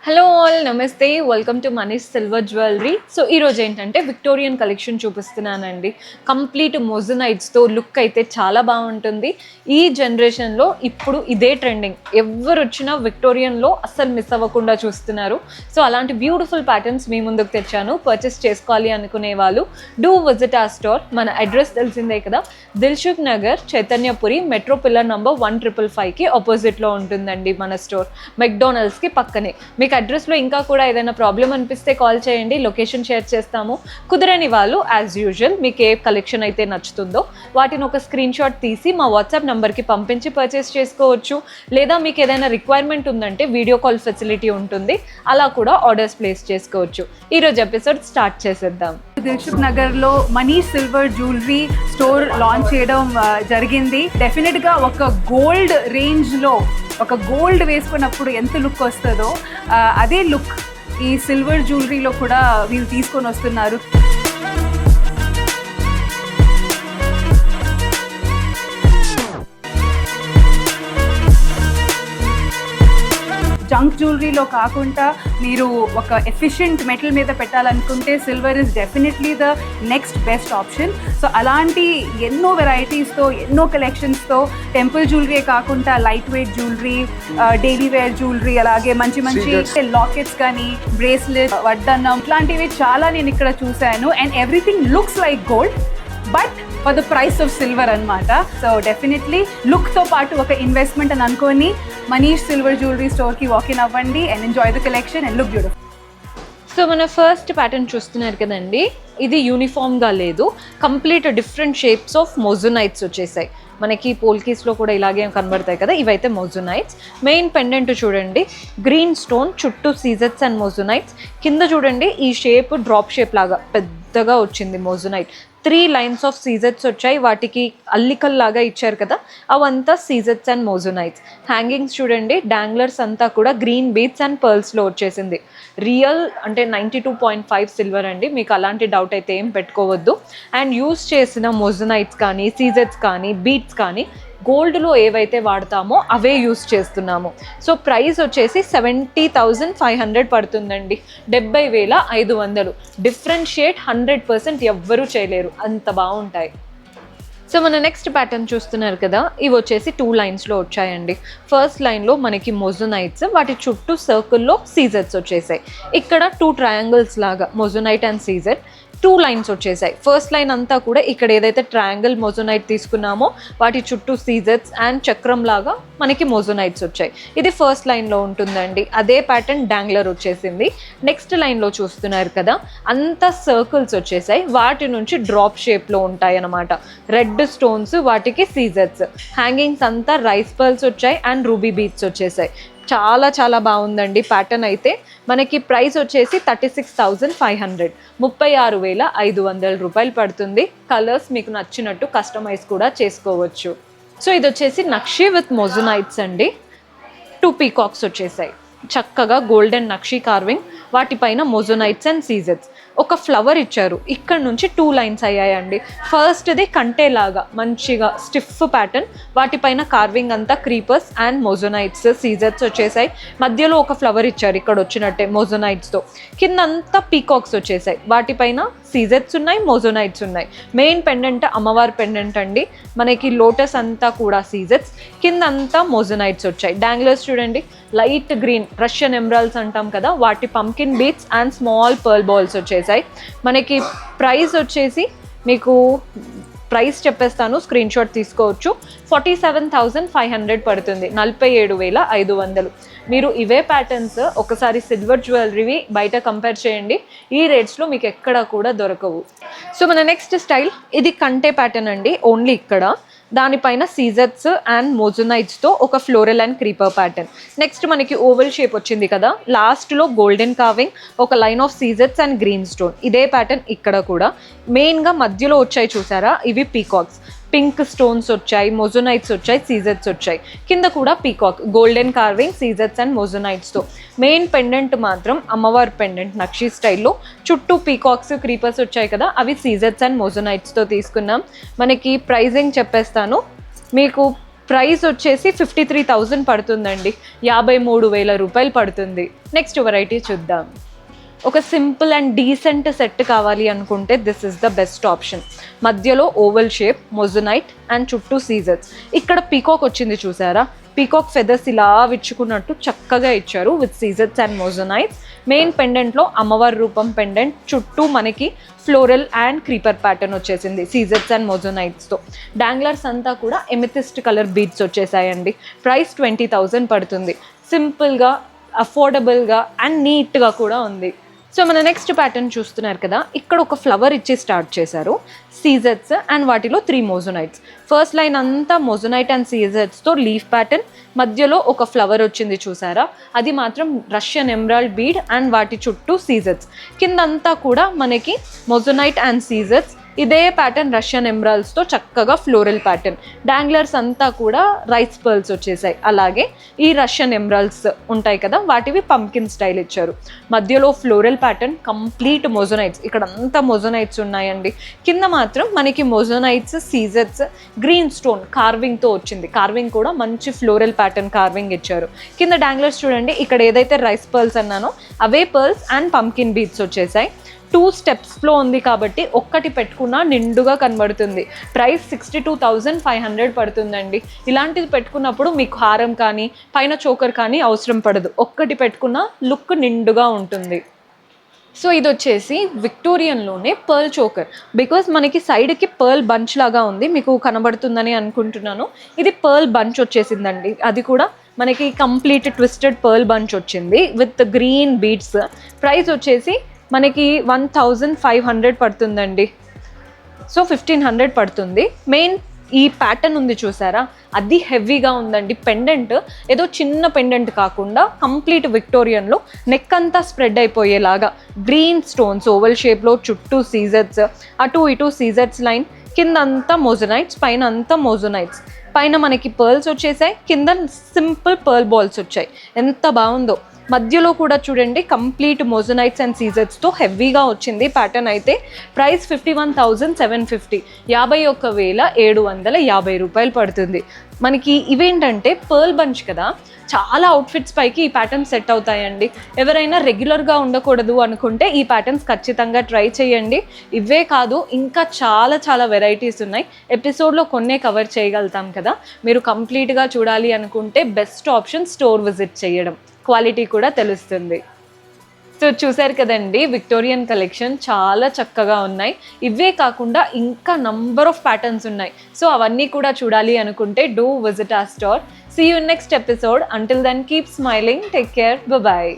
Hello all, నమస్తే. Welcome to Manish silver jewellery. So ఈరోజు ఏంటంటే విక్టోరియన్ కలెక్షన్ చూపిస్తున్నానండి. కంప్లీట్ మొజనైట్స్తో లుక్ అయితే చాలా బాగుంటుంది. ఈ జనరేషన్లో ఇప్పుడు ఇదే ట్రెండింగ్. ఎవరు వచ్చినా విక్టోరియన్లో అస్సలు మిస్ అవ్వకుండా చూస్తున్నారు. సో అలాంటి బ్యూటిఫుల్ ప్యాటర్న్స్ మీ ముందుకు తెచ్చాను. పర్చేస్ చేసుకోవాలి అనుకునే వాళ్ళు డూ విజిట్ ఆ స్టోర్. మన అడ్రస్ తెలిసిందే కదా, Dilsukhnagar, Chaitanyapuri, metro pillar number 155కి ఆపోజిట్లో ఉంటుందండి మన స్టోర్. మెక్డోనల్డ్స్కి పక్కనే. మీకు అడ్రస్లో ఇంకా కూడా ఏదైనా ప్రాబ్లం అనిపిస్తే కాల్ చేయండి, లొకేషన్ షేర్ చేస్తాము. కుదరని వాళ్ళు యాజ్ యూజువల్ మీకు ఏ కలెక్షన్ అయితే నచ్చుతుందో వాటిని ఒక స్క్రీన్ షాట్ తీసి మా వాట్సాప్ నెంబర్కి పంపించి పర్చేస్ చేసుకోవచ్చు. లేదా మీకు ఏదైనా రిక్వైర్మెంట్ ఉందంటే వీడియో కాల్ ఫెసిలిటీ ఉంటుంది, అలా కూడా ఆర్డర్స్ ప్లేస్ చేసుకోవచ్చు. ఈరోజు ఎపిసోడ్ స్టార్ట్ చేసేద్దాం. దిల్సుఖ్ నగర్లో Manish silver jewellery store launch చేయడం జరిగింది. డెఫినెట్గా ఒక గోల్డ్ రేంజ్లో ఒక గోల్డ్ వేసుకున్నప్పుడు ఎంత లుక్ వస్తుందో అదే లుక్ ఈ సిల్వర్ జ్యువెలరీలో కూడా వీళ్ళు తీసుకొని వస్తున్నారు. జంక్ జ్యువెలరీలో కాకుండా మీరు ఒక ఎఫిషియంట్ మెటల్ మీద పెట్టాలనుకుంటే silver is definitely the next best option. So అలాంటి ఎన్నో వెరైటీస్తో, ఎన్నో కలెక్షన్స్తో టెంపుల్ జ్యువెలరీ కాకుండా light weight jewellery, daily wear jewellery, అలాగే మంచి మంచి లాకెట్స్ కానీ, బ్రేస్లెట్, వడ్డన్నం, ఇట్లాంటివి చాలా నేను ఇక్కడ చూశాను. And everything looks like gold but for the price of silver అనమాట. సో డెఫినెట్లీ లుక్తో పాటు ఒక ఇన్వెస్ట్మెంట్ అని అనుకొని మనీష్ సిల్వర్ జ్యువెలరీ స్టోర్కి వాకిన్ అవ్వండి and enjoy the collection and look beautiful. So మన ఫస్ట్ ప్యాటర్న్ చూస్తున్నారు కదండి, ఇది యూనిఫామ్గా లేదు, కంప్లీట్ డిఫరెంట్ షేప్స్ ఆఫ్ మొజనైట్స్ వచ్చేసాయి. మనకి పోల్కీస్లో కూడా ఇలాగే కనబడతాయి కదా, ఇవైతే మొజనైట్స్. మెయిన్ పెండెంట్ చూడండి, గ్రీన్ స్టోన్ చుట్టూ సీజెట్స్ అండ్ మొజనైట్స్. కింద చూడండి ఈ షేప్ డ్రాప్ షేప్ లాగా పెద్దగా వచ్చింది మొజనైట్. 3 లైన్స్ ఆఫ్ సీజెట్స్ వచ్చాయి, వాటికి అల్లికల్లాగా ఇచ్చారు కదా, అవంతా సీజెట్స్ అండ్ మొజనైట్స్. హ్యాంగింగ్స్ చూడండి, డాంగ్లర్స్ అంతా కూడా గ్రీన్ బీడ్స్ అండ్ పర్ల్స్లో వచ్చేసింది. రియల్ అంటే 92.5 సిల్వర్ అండి, మీకు అలాంటి డౌట్ అయితే ఏం పెట్టుకోవద్దు. అండ్ యూస్ చేసిన మొజనైట్స్ కానీ, సీజెట్స్ కానీ, బీడ్స్ కానీ గోల్డ్లో ఏవైతే వాడతామో అవే యూస్ చేస్తున్నాము. సో ప్రైస్ వచ్చేసి 70,500 పడుతుందండి, 70,500. డిఫరెన్షియేట్ 100% ఎవ్వరూ చేయలేరు, అంత బాగుంటాయి. సో మన నెక్స్ట్ ప్యాటర్న్ చూస్తున్నారు కదా, ఇవి వచ్చేసి 2 లైన్స్లో వచ్చాయండి. ఫస్ట్ లైన్లో మనకి మొజనైట్స్, వాటి చుట్టూ సర్కిల్లో సీజెట్స్ వచ్చేసాయి. ఇక్కడ 2 ట్రయాంగిల్స్ లాగా మొజనైట్ అండ్ సీజెట్ 2 లైన్స్ వచ్చేసాయి. ఫస్ట్ లైన్ అంతా కూడా ఇక్కడ ఏదైతే ట్రయాంగిల్ మొజనైట్ తీసుకున్నామో వాటి చుట్టూ సీజెట్స్ అండ్ చక్రం లాగా మనకి మొజనైట్స్ వచ్చాయి. ఇది ఫస్ట్ లైన్లో ఉంటుందండి. అదే ప్యాటర్న్ డాంగ్లర్ వచ్చేసింది. నెక్స్ట్ లైన్లో చూస్తున్నారు కదా, అంతా సర్కిల్స్ వచ్చేసాయి, వాటి నుంచి డ్రాప్ షేప్లో ఉంటాయి అన్నమాట. రెడ్ స్టోన్స్, వాటికి సీజెట్స్. హ్యాంగింగ్స్ అంతా రైస్ పర్ల్స్ వచ్చాయి అండ్ రూబీ బీడ్స్ వచ్చేసాయి. చాలా చాలా బాగుందండి ప్యాటర్న్ అయితే. మనకి ప్రైస్ వచ్చేసి 36,500, 36,500 రూపాయలు పడుతుంది. కలర్స్ మీకు నచ్చినట్టు కస్టమైజ్ కూడా చేసుకోవచ్చు. సో ఇది వచ్చేసి నక్షి విత్ మొజనైట్స్ అండి. 2 పీకాక్స్ వచ్చేసాయి, చక్కగా గోల్డెన్ నక్షి కార్వింగ్, వాటిపైన మొజనైట్స్ అండ్ సీజెట్స్. ఒక ఫ్లవర్ ఇచ్చారు, ఇక్కడ నుంచి 2 లైన్స్ అయ్యాయండి. ఫస్ట్ది కంటేలాగా మంచిగా స్టిఫ్ ప్యాటర్న్, వాటిపైన కార్వింగ్ అంతా క్రీపర్స్ అండ్ మొజనైట్స్, సీజెట్స్ వచ్చేసాయి. మధ్యలో ఒక ఫ్లవర్ ఇచ్చారు ఇక్కడ వచ్చినట్టే మొజనైట్స్తో. కింద అంతా పీకాక్స్ వచ్చేసాయి, వాటిపైన సీజెట్స్ ఉన్నాయి, మొజనైట్స్ ఉన్నాయి. మెయిన్ పెండెంట్ అమ్మవారి పెండెంట్ అండి, మనకి లోటస్ అంతా కూడా సీజెట్స్, కింద అంతా మొజనైట్స్ వచ్చాయి. డాంగ్లర్స్ చూడండి, లైట్ గ్రీన్ రష్యన్ ఎమరాల్డ్స్ అంటాం కదా, వాటి pumpkin beats and small pearl balls వచ్చేసాయి. మనకి ప్రైస్ వచ్చేసి మీకు ప్రైస్ చెప్పేస్తాను, స్క్రీన్ షాట్ తీసుకోవచ్చు. 47,500 పడుతుంది, 47,500. మీరు ఇవే ప్యాటర్న్స్ ఒకసారి సిల్వర్ జ్యువెలరీవి బయట కంపేర్ చేయండి, ఈ రేట్స్లో మీకు ఎక్కడ కూడా దొరకవు. సో మన నెక్స్ట్ స్టైల్, ఇది కంటే ప్యాటర్న్ అండి, ఓన్లీ ఇక్కడ దానిపైన సీజెట్స్ అండ్ మొజనైట్స్తో ఒక floral and creeper pattern. Next మనకి ఓవెల్ షేప్ వచ్చింది కదా, లాస్ట్లో గోల్డెన్ కార్వింగ్, ఒక లైన్ ఆఫ్ సీజెట్స్ అండ్ గ్రీన్ స్టోన్. ఇదే ప్యాటర్న్ ఇక్కడ కూడా. మెయిన్గా మధ్యలో వచ్చాయి చూసారా, ఇవి పీకాక్స్. పింక్ స్టోన్స్ వచ్చాయి, మొజనైట్స్ వచ్చాయి, సీజెట్స్ వచ్చాయి. కింద కూడా పీకాక్, గోల్డెన్ కార్వింగ్, సీజెట్స్ అండ్ మొజనైట్స్తో. మెయిన్ పెండెంట్ మాత్రం అమ్మవారి పెండెంట్ నక్షి స్టైల్లో, చుట్టూ పీకాక్స్, క్రీపర్స్ వచ్చాయి కదా, అవి సీజెట్స్ అండ్ మొజనైట్స్తో తీసుకున్నాం. మనకి ప్రైజింగ్ చెప్పేస్తాను, మీకు ప్రైస్ వచ్చేసి 53,000 పడుతుందండి, 53,000 రూపాయలు పడుతుంది. నెక్స్ట్ వెరైటీ చూద్దాం. ఒక సింపుల్ అండ్ డీసెంట్ సెట్ కావాలి అనుకుంటే this is the best option. మధ్యలో ఓవల్ షేప్, మొజనైట్ అండ్ చుట్టూ సీజర్స్. ఇక్కడ పీకాక్ వచ్చింది చూసారా, పీకాక్ ఫెదర్స్ ఇలా విచ్చుకున్నట్టు చక్కగా ఇచ్చారు విత్ సీజర్స్ అండ్ మొజనైట్స్. మెయిన్ పెండెంట్లో అమ్మవారి రూపం పెండెంట్, చుట్టూ మనకి ఫ్లోరల్ అండ్ క్రీపర్ ప్యాటర్న్ వచ్చేసింది సీజర్స్ అండ్ మొజనైట్స్తో. డాంగ్లర్స్ అంతా కూడా ఎమిథిస్ట్ కలర్ బీడ్స్ వచ్చేసాయండి. ప్రైస్ 20,000 పడుతుంది. సింపుల్గా, అఫోర్డబుల్గా అండ్ నీట్గా కూడా ఉంది. సో మన నెక్స్ట్ ప్యాటర్న్ చూస్తున్నారు కదా, ఇక్కడ ఒక ఫ్లవర్ ఇచ్చి స్టార్ట్ చేశారు, సీజర్స్ అండ్ వాటిలో 3 మొజనైట్స్. ఫస్ట్ లైన్ అంతా మొజనైట్ అండ్ సీజర్స్తో లీఫ్ ప్యాటర్న్, మధ్యలో ఒక ఫ్లవర్ వచ్చింది చూసారా, అది మాత్రం రష్యన్ ఎమరాల్డ్ బీడ్ అండ్ వాటి చుట్టూ సీజర్స్. కిందంతా కూడా మనకి మొజనైట్ అండ్ సీజర్స్, ఇదే ప్యాటర్న్ రష్యన్ ఎమరాల్డ్స్తో చక్కగా ఫ్లోరల్ ప్యాటర్న్. డాంగ్లర్స్ అంతా కూడా రైస్ పర్ల్స్ వచ్చేసాయి. అలాగే ఈ రష్యన్ ఎమరాల్డ్స్ ఉంటాయి కదా, వాటివి పంకిన్ స్టైల్ ఇచ్చారు. మధ్యలో ఫ్లోరల్ ప్యాటర్న్, కంప్లీట్ మొజనైట్స్. ఇక్కడ అంతా మొజనైట్స్ ఉన్నాయండి. కింద మాత్రం మనకి మొజనైట్స్, సీజర్స్, గ్రీన్ స్టోన్ కార్వింగ్తో వచ్చింది. కార్వింగ్ కూడా మంచి ఫ్లోరల్ ప్యాటర్న్ కార్వింగ్ ఇచ్చారు. కింద డాంగ్లర్స్ చూడండి, ఇక్కడ ఏదైతే రైస్ పర్ల్స్ అన్నానో అవే పర్ల్స్ అండ్ పంకిన్ బీడ్స్ వచ్చేసాయి. 2 స్టెప్స్లో ఉంది కాబట్టి ఒక్కటి పెట్టుకున్నా నిండుగా కనబడుతుంది. ప్రైస్ 62,500 పడుతుందండి. ఇలాంటిది పెట్టుకున్నప్పుడు మీకు హారం కానీ పైన చోకర్ కానీ అవసరం పడదు, ఒక్కటి పెట్టుకున్న లుక్ నిండుగా ఉంటుంది. సో ఇది వచ్చేసి విక్టోరియన్లోనే పర్ల్ చోకర్. బికాజ్ మనకి సైడ్కి పర్ల్ బంచ్ లాగా ఉంది, మీకు కనబడుతుందని అనుకుంటున్నాను. ఇది పర్ల్ బంచ్ వచ్చేసిందండి, అది కూడా మనకి కంప్లీట్ ట్విస్టెడ్ పర్ల్ బంచ్ వచ్చింది విత్ గ్రీన్ బీడ్స్. ప్రైస్ వచ్చేసి మనకి 1,500 పడుతుందండి. సో 1,500 పడుతుంది. మెయిన్ ఈ ప్యాటర్న్ ఉంది చూసారా, అది హెవీగా ఉందండి. పెండెంట్ ఏదో చిన్న పెండెంట్ కాకుండా కంప్లీట్ విక్టోరియన్లో నెక్ అంతా స్ప్రెడ్ అయిపోయేలాగా గ్రీన్ స్టోన్స్ ఓవల్ షేప్లో, చుట్టూ సీజర్స్, అటు ఇటు సీజర్స్ లైన్, కింద అంతా మొజనైట్స్, పైన అంతా మొజనైట్స్. పైన మనకి పర్ల్స్ వచ్చేసాయి, కింద సింపుల్ పర్ల్ బాల్స్ వచ్చాయి. ఎంత బాగుందో. మధ్యలో కూడా చూడండి కంప్లీట్ మొజనైట్స్ అండ్ సీజర్స్తో హెవీగా వచ్చింది ప్యాటర్న్. అయితే ప్రైస్ 51,750, 51,750 రూపాయలు పడుతుంది. మనకి ఇవేంటంటే పర్ల్ బంచ్ కదా, చాలా అవుట్ఫిట్స్ పైకి ఈ ప్యాటర్న్స్ సెట్ అవుతాయండి. ఎవరైనా రెగ్యులర్గా ఉండకూడదు అనుకుంటే ఈ ప్యాటర్న్స్ ఖచ్చితంగా ట్రై చేయండి. ఇవే కాదు, ఇంకా చాలా చాలా వెరైటీస్ ఉన్నాయి. ఎపిసోడ్లో కొన్నే కవర్ చేయగలుగుతాం కదా. మీరు కంప్లీట్గా చూడాలి అనుకుంటే బెస్ట్ ఆప్షన్ స్టోర్ విజిట్ చేయడం, క్వాలిటీ కూడా తెలుస్తుంది. సో చూసారు కదండి, విక్టోరియన్ కలెక్షన్ చాలా చక్కగా ఉన్నాయి. ఇవే కాకుండా ఇంకా నంబర్ ఆఫ్ ప్యాటర్న్స్ ఉన్నాయి. సో అవన్నీ కూడా చూడాలి అనుకుంటే do visit our store. See you in next episode. Until then, keep smiling. Take care. Bye-bye.